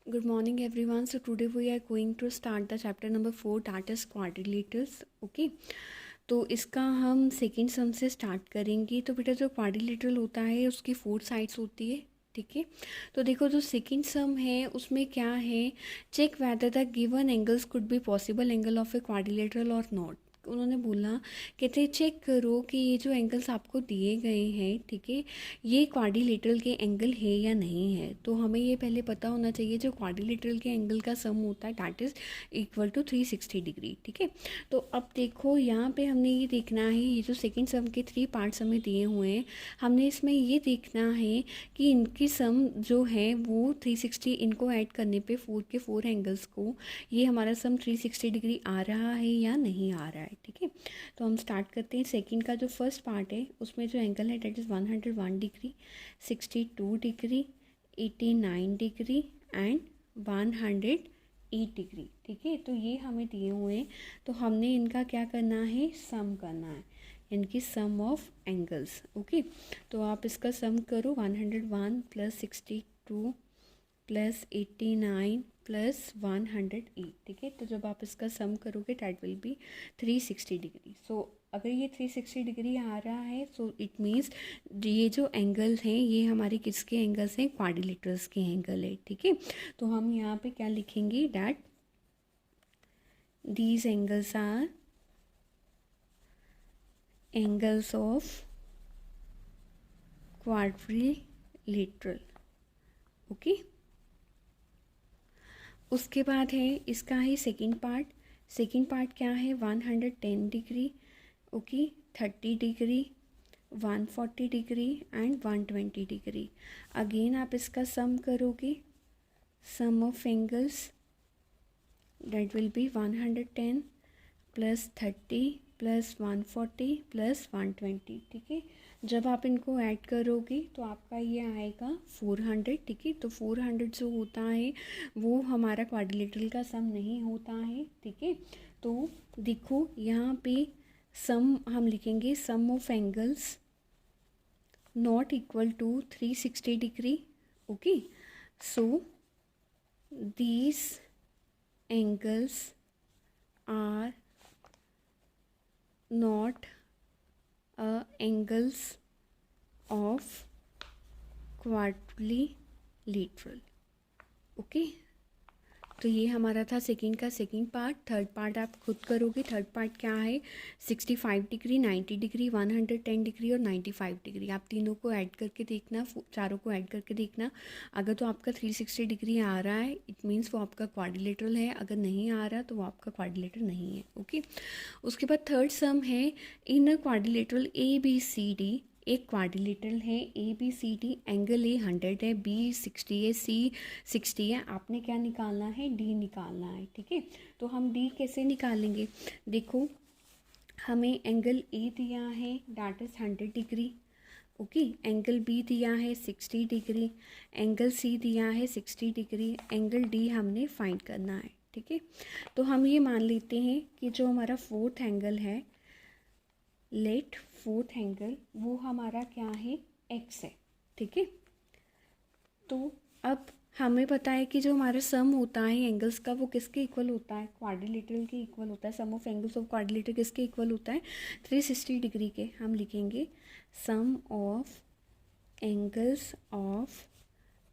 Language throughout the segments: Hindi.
Good morning everyone. So today we are going to start the chapter number 4, that is quadrilaterals. Okay. तो इसका हम सेकेंड सम से स्टार्ट करेंगे. तो बेटा जो क्वाड्रिलेटरल होता है उसकी 4 साइड्स होती है. ठीक है. तो देखो जो सेकेंड सम है उसमें क्या है, check weather the given angles could be possible angle of a quadrilateral और नॉट. उन्होंने बोला, कहते चेक करो कि ये जो एंगल्स आपको दिए गए हैं, ठीक है, ये क्वाड्रिलेटरल के एंगल है या नहीं है. तो हमें ये पहले पता होना चाहिए जो क्वाड्रिलेटरल के एंगल का सम होता है that is equal to 360 degree. ठीक है. तो अब देखो यहाँ पे हमने ये देखना है, ये जो सेकंड सम के 3 पार्ट्स हमें दिए हुए हैं, हमने इसमें ये देखना है कि इनकी सम जो है वो 360, इनको ऐड करने पे 4 के 4 एंगल्स को ये हमारा सम 360 डिग्री आ रहा है या नहीं आ रहा है. ठीक है. तो हम स्टार्ट करते हैं. सेकंड का जो फर्स्ट पार्ट है उसमें जो एंगल है that is 101 degree, 62 degree, 89 degree and 108 degree. ठीक है. तो ये हमें दिए हुए हैं. तो हमने इनका क्या करना है, सम करना है, इनकी सम ऑफ एंगल्स. ओके. तो आप इसका सम करो. 101 प्लस 62 प्लस 89 प्लस 108. ठीक है. तो जब आप इसका सम करोगे डैट विल बी 360 डिग्री. सो अगर ये 360 डिग्री आ रहा है सो इट मीन्स ये जो एंगल हैं ये हमारे किसके एंगल्स हैं, क्वाड्रिलेटरल्स के एंगल है. ठीक है. तो हम यहाँ पे क्या लिखेंगे, that these angles are angles of quadrilateral. Okay. उसके बाद है इसका है सेकंड पार्ट. सेकंड पार्ट क्या है, 110 degree, okay, 30 degree, 140 degree and 120 degree. Again आप इसका सम करोगे, sum of angles that will be 110 plus 30 plus 140 plus 120. ठीक है. जब आप इनको ऐड करोगे तो आपका ये आएगा 400. ठीक है. तो 400 जो होता है वो हमारा क्वाड्रिलेटरल का सम नहीं होता है. ठीक है. तो देखो यहाँ पे सम हम लिखेंगे, sum of angles not equal to 360 degree. Okay. So these angles are not angles of quadrilateral. Okay. तो ये हमारा था सेकंड का सेकंड पार्ट. थर्ड पार्ट आप खुद करोगे. थर्ड पार्ट क्या है, 65 डिग्री, 90 डिग्री, 110 डिग्री और 95 डिग्री. आप तीनों को ऐड करके देखना, चारों को ऐड करके देखना. अगर तो आपका 360 डिग्री आ रहा है इट मीन्स वो आपका क्वाड्रिलेटरल है, अगर नहीं आ रहा तो वो आपका क्वाड्रिलेटरल नहीं है. ओके. उसके बाद थर्ड सम है, इन अ क्वाड्रिलेटरल ABCD, एक क्वाड्रिलेटरल है ABCD, एंगल A 100 है, B 60 है, C 60 है. आपने क्या निकालना है, D निकालना है. ठीक है. तो हम D कैसे निकालेंगे, देखो हमें एंगल A दिया है that is 100 degree. Okay. Angle B दिया है 60 डिग्री, एंगल C दिया है 60 डिग्री, एंगल D हमने फाइंड करना है. ठीक है. तो हम ये मान लेते हैं कि जो हमारा फोर्थ एंगल है, लेट फोर्थ एंगल वो हमारा क्या है, x है. ठीक है. तो अब हमें पता है कि जो हमारा सम होता है एंगल्स का वो किसके इक्वल होता है, क्वाड्रिलेटरल के इक्वल होता है. Sum of angles of quadrilateral किसके इक्वल होता है, 360 डिग्री के. हम लिखेंगे sum of angles of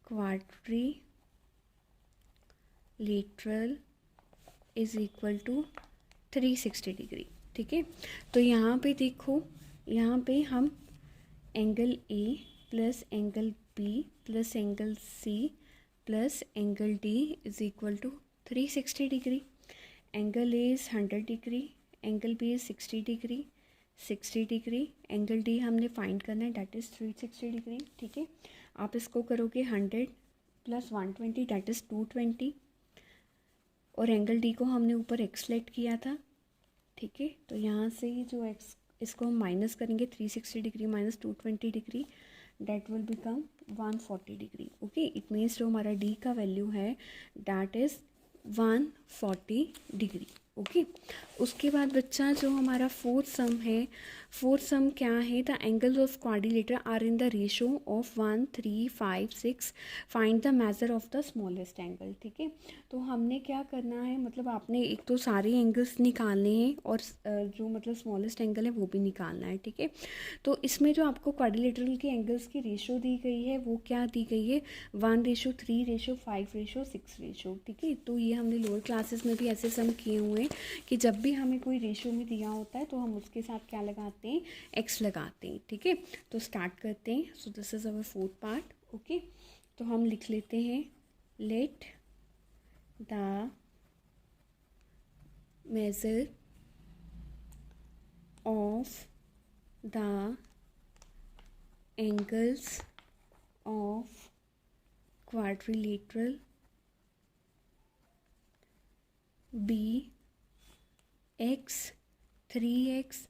quadrilateral is equal to 360 degree. ठीक है. तो यहाँ पे देखो, यहाँ पे हम angle A plus angle B plus angle C plus angle D is equal to 360 degree. Angle A is 100 degree, angle B is 60 degree, 60 degree, angle D हमने फाइंड करना है दैट इज़ 360 डिग्री. ठीक है. आप इसको करोगे 100 प्लस 120 दैट इज़ 220, और एंगल D को हमने ऊपर एक्स लेट किया था. ठीक है. तो यहाँ से जो एक्स, इसको हम माइनस करेंगे, 360 degree minus 220 degree that will become 140 degree. Okay. It means जो हमारा D का वैल्यू है डैट इज़ 140 डिग्री. ओके. उसके बाद बच्चा जो हमारा फोर्थ सम है, फोर्थ सम क्या है, the angles of quadrilateral are in the ratio of 1, 3, 5, 6, find the measure of the smallest angle. ठीक है, तो हमने क्या करना है, मतलब आपने एक तो सारे एंगल्स निकालने हैं और जो मतलब स्मॉलेस्ट एंगल है वो भी निकालना है। ठीक है, तो इसमें जो आपको क्वाड्रिलेटरल के एंगल्स की रेशो दी गई है वो क्या दी गई है, 1:3:5:6 ठीक है, तो ये हमने लोअर क्लासेस में भी ऐसे सम किए हुए हैं कि जब भी हमें कोई रेशो में दिया होता है तो हम उसके साथ क्या लगाते हैं, एक्स लगाते हैं। ठीक है, तो स्टार्ट करते हैं। सो this is our fourth part. Okay, तो हम लिख लेते हैं, let the measure of the angles of quadrilateral be x, 3x,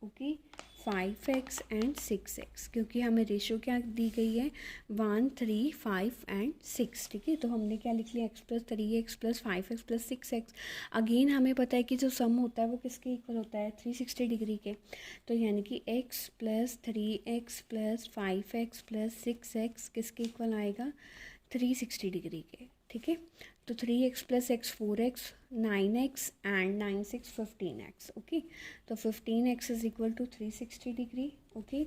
okay, 5x and 6x, क्योंकि हमें रेशो क्या दी गई है, 1, 3, 5 एंड 6। ठीक है, तो हमने क्या लिख लिया, x+3x+5x+6x। अगेन हमें पता है कि जो सम होता है वो किसके इक्वल होता है, 360 डिग्री के। तो यानी कि x+3x+5x+6x किसके इक्वल आएगा, 360 डिग्री के। ठीक है, तो 3x+x 4x, 9x and 9 6 15x। Okay, तो 15x is equal to 360 degree. Okay,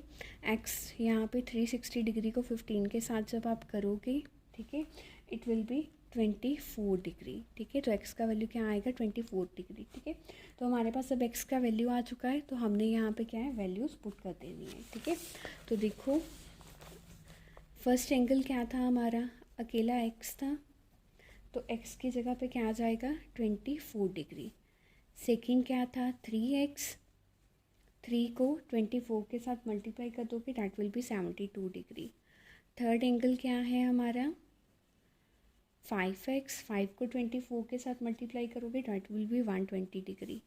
x यहाँ पे 360 डिग्री को 15 के साथ जब आप करोगे, ठीक है, इट विल बी 24 डिग्री। ठीक है, तो x का वैल्यू क्या आएगा, 24 डिग्री। ठीक है, तो हमारे पास अब x का वैल्यू आ चुका है, तो हमने यहाँ पे क्या है, वैल्यूज़ पुट कर देनी है। ठीक है, तो देखो फर्स्ट एंगल क्या था हमारा, अकेला x था, तो x की जगह पे क्या आ जाएगा, 24 डिग्री। सेकेंड क्या था, 3x, 3 को 24 के साथ मल्टीप्लाई कर दोगे, that will be 72 degree. Third angle क्या है हमारा, 5x, 5 को 24 के साथ मल्टीप्लाई करोगे, that will be 120 degree.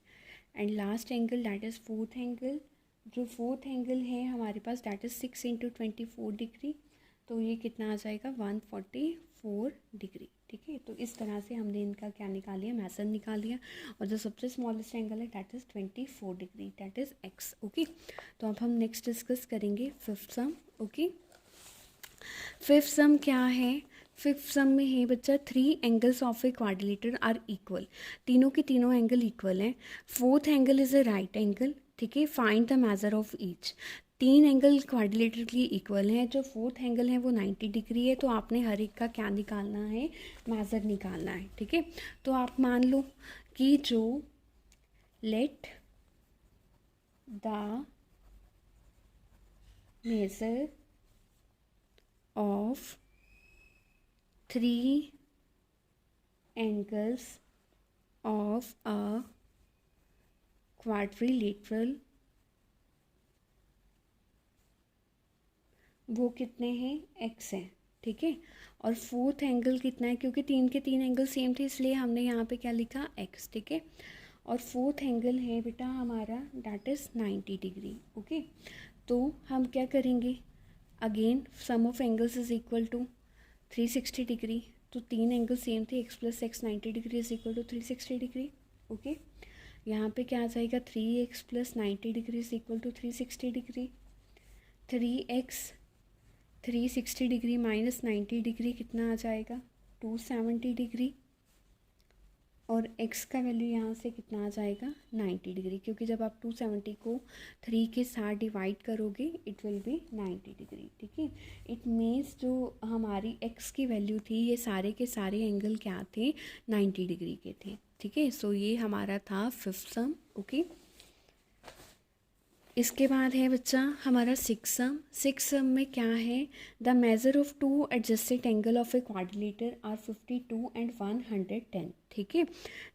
And last angle that is fourth angle, जो फोर्थ एंगल है हमारे पास डैट इज़ 6 × 24 डिग्री, तो ये कितना आ जाएगा, 144 डिग्री। ठीक है, तो इस तरह से हमने इनका क्या निकाल लिया, मेजर निकाल लिया। और जो सबसे स्मॉलेस्ट एंगल है that is 24 degree, that is x. Okay, तो अब हम नेक्स्ट डिस्कस करेंगे fifth sum. Okay, fifth sum क्या है, फिफ्थ सम में है बच्चा, 3 angles of a quadrilateral are equal, तीनों के तीनों एंगल इक्वल हैं। Fourth angle is a right angle. ठीक है, find the measure of each, 3 angle quadrilateral के लिए इक्वल हैं, जो फोर्थ एंगल है वो 90 डिग्री है, तो आपने हर एक का क्या निकालना है, मेजर निकालना है। ठीक है, तो आप मान लो कि जो let the measure of 3 angles of a quadrilateral वो कितने हैं, x हैं। ठीक है, और फोर्थ एंगल कितना है, क्योंकि 3 के 3 एंगल सेम थे इसलिए हमने यहाँ पे क्या लिखा, x। ठीक है, और फोर्थ एंगल है बेटा हमारा डैट इज़ 90 डिग्री। ओके, तो हम क्या करेंगे, again sum of angles is equal to 360 degree, तो 3 एंगल सेम थे, x+x 90 degree is equal to 360 degree. Okay, यहाँ पे क्या आ जाएगा, 3x + 90 degree is equal to 360 degree. 3x 360 degree minus 90 degree कितना आ जाएगा, 270 डिग्री। और x का वैल्यू यहाँ से कितना आ जाएगा, 90 डिग्री, क्योंकि जब आप 270 को 3 के साथ डिवाइड करोगे इट विल बी 90 डिग्री। ठीक है, इट मीन्स जो हमारी x की वैल्यू थी, ये सारे के सारे एंगल क्या थे, 90 डिग्री के थे। ठीक है, सो ये हमारा था फिफ्थ सम। ओके, इसके बाद है बच्चा हमारा सिक्स सम। सिक्स सम में क्या है, the measure of 2 adjusted angle of a quadrilateral are 52 and 110। ठीक है,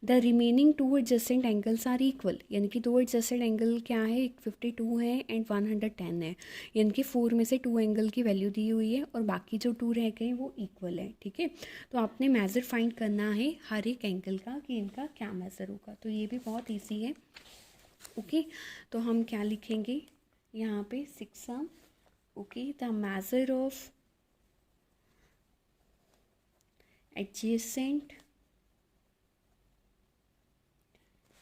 the remaining 2 adjusted angles are equal, यानी कि 2 एडजस्टेड एंगल क्या है, 52 है एंड 110 है, यानी कि 4 में से 2 एंगल की वैल्यू दी हुई है और बाकी जो 2 रह गए वो इक्वल है। ठीक है, तो आपने मेजर फाइंड करना है हर एक एंगल का कि इनका क्या मेजर होगा, तो ये भी बहुत ईजी है। ओके, तो हम क्या लिखेंगे यहाँ पे, six some. Okay, the measure of adjacent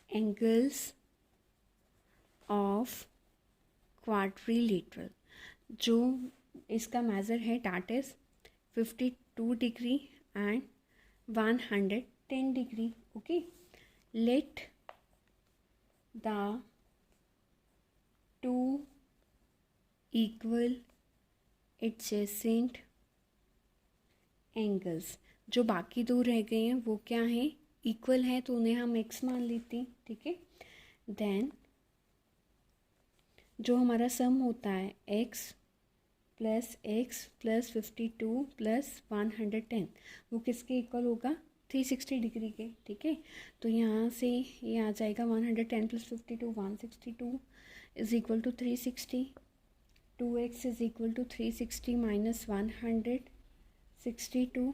angles of quadrilateral, जो इसका मेज़र है that is 52 degree and 110 degree. Okay, let the two equal adjacent angles, जो बाकी दो रह गए हैं वो क्या हैं, इक्वल है, तो उन्हें हम x मान लेते हैं. ठीक है, देन जो हमारा सम होता है x प्लस 52 प्लस 110, वो किसके इक्वल होगा, 360 डिग्री के. ठीक है, तो यहाँ से ये आ जाएगा 110 plus 52 162 is equal to 360. 2x is equal to 360 minus 162.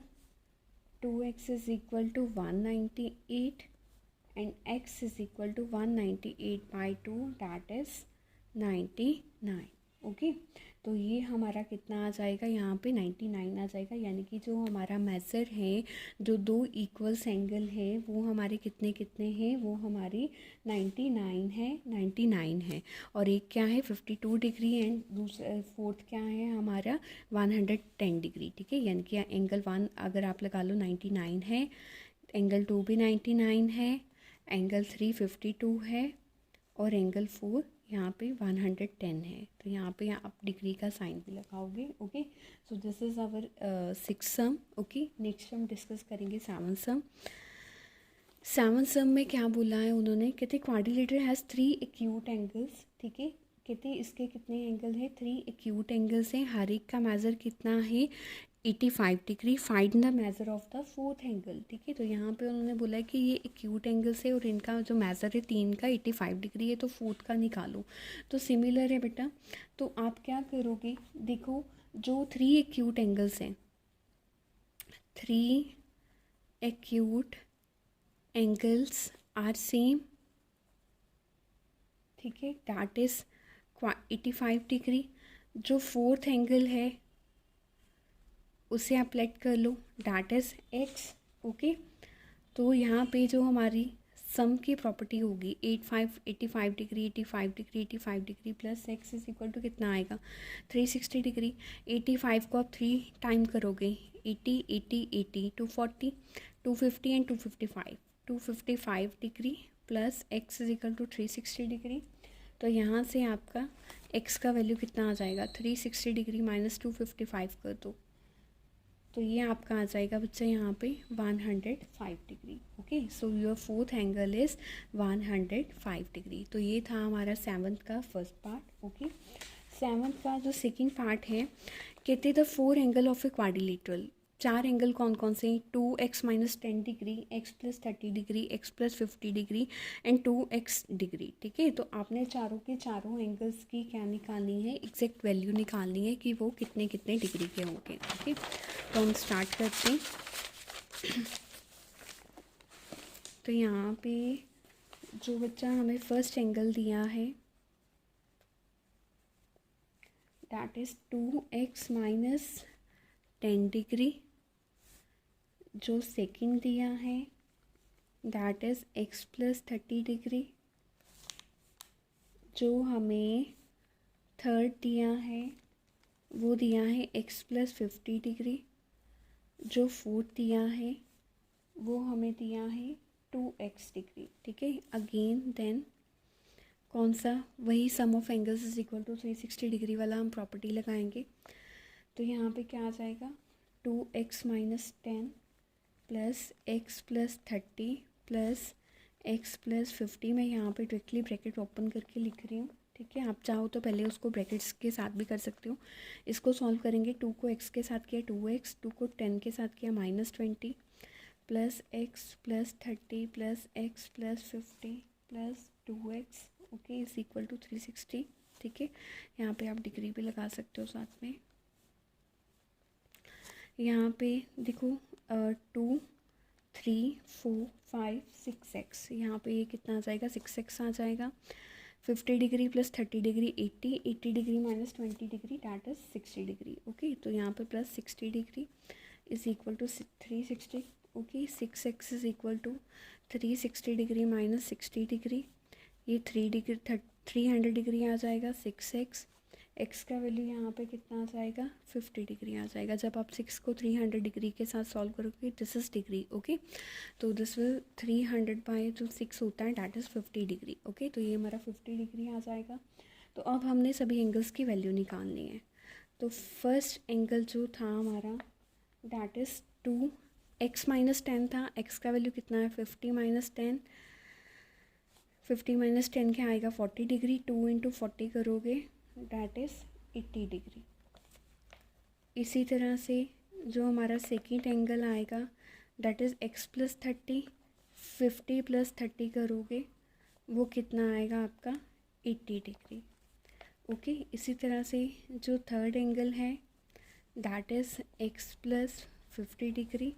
2x is equal to 198 and x is equal to 198 by 2, that is 99. Okay, तो ये हमारा कितना आ जाएगा, यहाँ पे 99 आ जाएगा. यानी कि जो हमारा मेज़र है, जो दो इक्वल्स एंगल है, वो हमारे कितने कितने हैं, वो हमारे 99 है. और एक क्या है 52 डिग्री एंड दूसरा फोर्थ क्या है हमारा 110 डिग्री. ठीक है, यानी कि एंगल 1 अगर आप लगा लो 99 है, एंगल 2 भी 99 है, एंगल 3 52 है और एंगल 4 यहाँ पे 110 है. तो यहाँ पे आप डिग्री का साइन भी लगाओगे. Okay, so this is our 6th sum. Okay, next हम डिस्कस करेंगे 7th सम. 7th सम में क्या बोला है उन्होंने, कहते क्वाड्रिलेटरल हैज़ 3 एक्यूट एंगल्स. ठीक है, कहते इसके कितने एंगल है, 3 एक्यूट एंगल्स हैं, हर एक का मेज़र कितना है 85 degree. Find the measure of the fourth angle. ठीक है, तो यहाँ पे उन्होंने बोला है कि ये एक्यूट एंगल्स है और इनका जो मेज़र है 3 का 85 डिग्री है, तो फोर्थ का निकालो. तो सिमिलर है बेटा, तो आप क्या करोगे, देखो जो 3 एक्यूट एंगल्स हैं, 3 एक्यूट एंगल्स आर सेम. ठीक है, दैट इज़ 85 डिग्री. जो फोर्थ एंगल है उसे आप लेट कर लो, दैट इज़ x. ओके, तो यहाँ पे जो हमारी सम की प्रॉपर्टी होगी 85 degree 85 degree 85 degree plus x is equal to कितना आएगा 360 डिग्री. 85 को आप 3 टाइम करोगे, 80 80 80 240 250 and 255 degree plus x is equal to 360 degree. तो यहाँ से आपका x का वैल्यू कितना आ जाएगा, 360 डिग्री माइनस 255 कर दो, तो ये आपका आ जाएगा बच्चा यहाँ पे 105 degree. Okay, so your fourth angle is 105 degree. तो ये था हमारा 7th का फर्स्ट पार्ट. ओके, 7th का जो सेकंड पार्ट है, कहते the 4 angle of a quadrilateral. 4 angle कौन कौन से, 2x minus 10 degree, x plus 30 degree, x plus 50 degree and 2x degree. ठीक है, तो आपने चारों के चारों एंगल्स की क्या निकालनी है, एग्जैक्ट वैल्यू निकालनी है कि वो कितने कितने डिग्री के होंगे. ओके, तो हम स्टार्ट करते हैं. तो यहाँ पे जो बच्चा हमें फर्स्ट एंगल दिया है that is 2x minus 10 degree. जो सेकंड दिया है that is x plus 30 degree. जो हमें थर्ड दिया है वो दिया है x प्लस 50 डिग्री. जो फोर्थ दिया है वो हमें दिया है 2x डिग्री. ठीक है, अगेन देन कौन सा, वही sum of angles is equal to 360 degree वाला हम प्रॉपर्टी लगाएंगे. तो यहाँ पे क्या आ जाएगा 2x minus 10 plus x plus 30 plus x plus 50. मैं यहाँ पे डायरेक्टली ब्रैकेट ओपन करके लिख रही हूँ. ठीक है, आप चाहो तो पहले उसको ब्रैकेट्स के साथ भी कर सकते हो. इसको सॉल्व करेंगे, 2 को x के साथ किया 2x, 2 को 10 के साथ किया minus 20 plus x plus 30 plus x plus 50 plus 2x. Okay, is equal to 360. ठीक है, यहाँ पे आप डिग्री भी लगा सकते हो साथ में. यहाँ पे देखो 2 3 4 5 6x, यहाँ पे ये कितना आ जाएगा 6x आ जाएगा. 50 degree plus 30 degree 80 degree minus 20 degree that is 60 degree. Okay, तो यहाँ पे plus 60 degree is equal to 360. Okay, 6x is equal to 360 degree minus 60 degree ये 300 डिग्री आ जाएगा 6x। x का वैल्यू यहाँ पे कितना आ जाएगा 50 डिग्री आ जाएगा। जब आप 6 को 300 डिग्री के साथ सॉल्व करोगे, दिस इज़ डिग्री, ओके। तो दिस विल 300 बाई जो 6 होता है डैट इज़ 50 डिग्री, ओके। तो ये हमारा 50 डिग्री आ जाएगा। तो अब हमने सभी एंगल्स की वैल्यू निकालनी है। तो फर्स्ट एंगल जो था हमारा डैट इज़ 2x माइनस 10 था। x का वैल्यू कितना है 50 माइनस 10, 50 माइनस 10 क्या आएगा 40 डिग्री। 2 इंटू 40 करोगे डैट इज़ 80 डिग्री। इसी तरह से जो हमारा सेकेंड एंगल आएगा that is x plus 30, 50 plus 30 करोगे वो कितना आएगा आपका 80 डिग्री, ओके। इसी तरह से जो थर्ड एंगल है that is x plus 50 degree.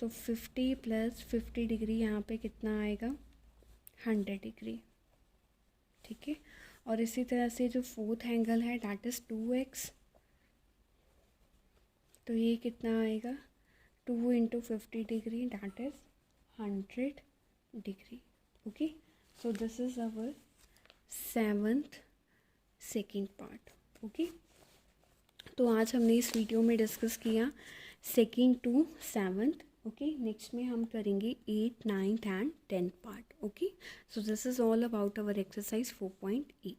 तो 50 प्लस 50 डिग्री यहाँ पे कितना आएगा 100 डिग्री, ठीक है। और इसी तरह से जो फोर्थ एंगल है डैट इज़ 2x। तो ये कितना आएगा 2 into 50 degree that is 100 degree, okay. So this is our 7th second part, okay. तो आज हमने इस वीडियो में डिस्कस किया 2nd to 7th, okay. Next में हम करेंगे 8th, 9th and 10th part, okay. So this is all about our exercise 4.8।